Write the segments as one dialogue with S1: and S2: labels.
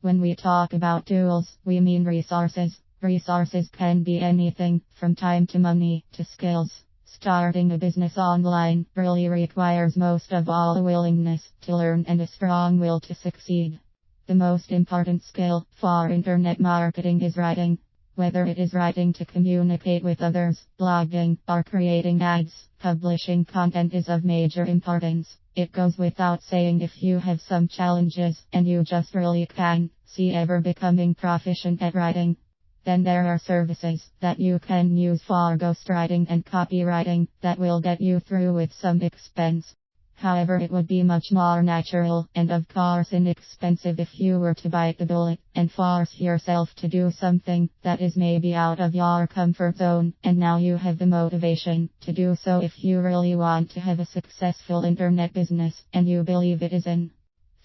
S1: When we talk about tools, we mean resources. Resources can be anything from time to money to skills. Starting a business online really requires most of all a willingness to learn and a strong will to succeed. The most important skill for internet marketing is writing. Whether it is writing to communicate with others, blogging, or creating ads, publishing content is of major importance. It goes without saying if you have some challenges and you just really can't see ever becoming proficient at writing. Then there are services that you can use for ghostwriting and copywriting that will get you through with some expense. However, it would be much more natural and of course inexpensive if you were to bite the bullet and force yourself to do something that is maybe out of your comfort zone, and now you have the motivation to do so if you really want to have a successful internet business and you believe it is in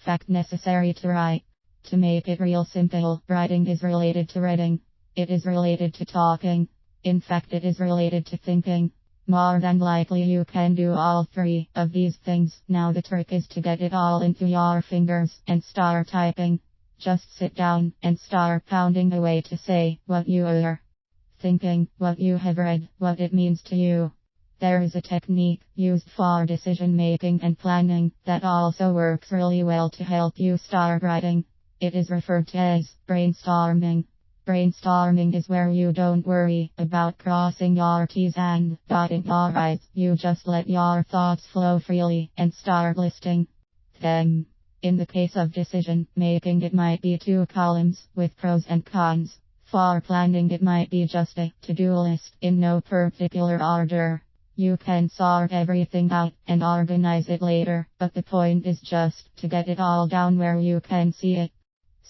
S1: fact necessary to write. To make it real simple, writing is related to reading. It is related to talking. In fact, it is related to thinking. More than likely you can do all three of these things. Now the trick is to get it all into your fingers and start typing. Just sit down and start pounding away to say what you are thinking, what you have read, what it means to you. There is a technique used for decision making and planning that also works really well to help you start writing. It is referred to as brainstorming. Brainstorming is where you don't worry about crossing your T's and dotting your I's. You just let your thoughts flow freely and start listing them. In the case of decision making, it might be 2 columns with pros and cons. For planning, it might be just a to-do list in no particular order. You can sort everything out and organize it later, but the point is just to get it all down where you can see it.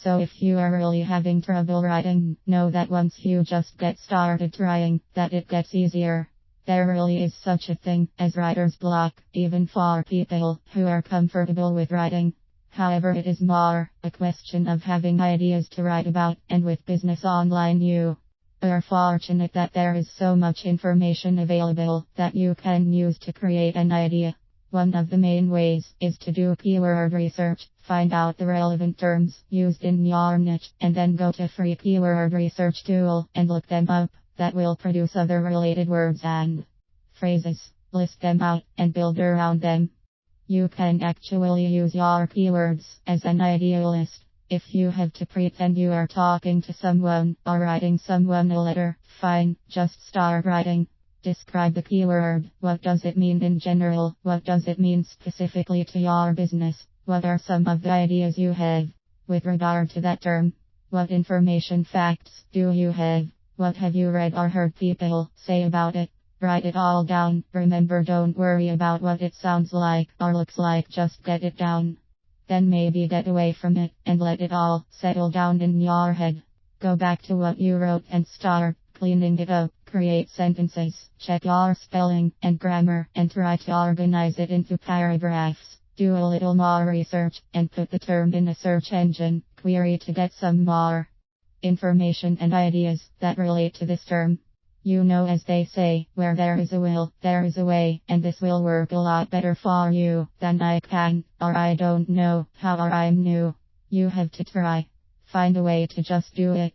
S1: So if you are really having trouble writing, know that once you just get started trying, that it gets easier. There really is such a thing as writer's block, even for people who are comfortable with writing. However, it is more a question of having ideas to write about, and with business online you are fortunate that there is so much information available that you can use to create an idea. One of the main ways is to do keyword research. Find out the relevant terms used in your niche and then go to free keyword research tool and look them up. That will produce other related words and phrases. List them out and build around them. You can actually use your keywords as an idea list. If you have to pretend you are talking to someone or writing someone a letter, fine, just start writing. Describe the keyword. What does it mean in general? What does it mean specifically to your business? What are some of the ideas you have with regard to that term? What information facts do you have? What have you read or heard people say about it? Write it all down. Remember, don't worry about what it sounds like or looks like, just get it down. Then maybe get away from it and let it all settle down in your head. Go back to what you wrote and start cleaning it up. Create sentences, check your spelling and grammar, and try to organize it into paragraphs. Do a little more research and put the term in a search engine query to get some more information and ideas that relate to this term. You know, as they say, where there is a will, there is a way, and this will work a lot better for you than I can, or I don't know how, or I'm new. You have to try. Find a way to just do it.